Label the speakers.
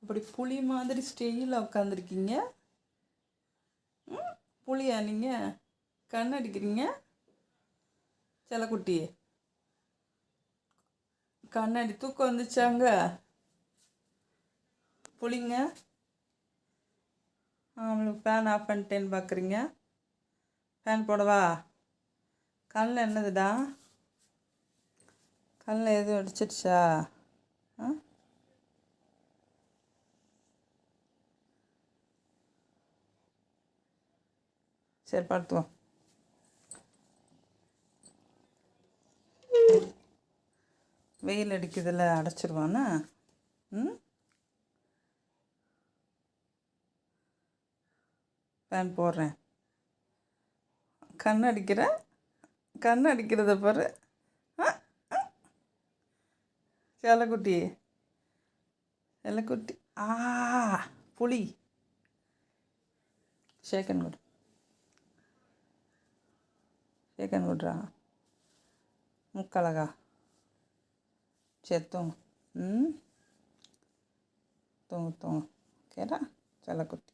Speaker 1: அப்படி புலி மாதிரி ஸ்டெயிலாக உட்காந்துருக்கீங்க. புலியா நீங்கள்? கண்ணடிக்கிறீங்க செல்லக்குட்டி? கண்ணாடி தூக்கம் வந்துச்சாங்க புளிங்க? அவங்களுக்கு ஃபேன் ஆஃப் பண்ணிட்டேன்னு பார்க்குறீங்க. ஃபேன் போடவா? கண்ணில் என்னதுடா? கண்ணில் எதுவும் அடிச்சிடுச்சா? சரி பார்த்துவோம். வெயில் அடிக்குதில்ல, அடைச்சிருவானா? ஃபேன் போடுறேன். கண் அடிக்கிறத பாரு. செல்லக்குட்டி செல்லக்குட்டி. புலி. ஷேக்கன் கொடுறா. முக்கழகா. சரி தூங்கு. தூங்கு. ஓகேடா செல்லக்குட்டி.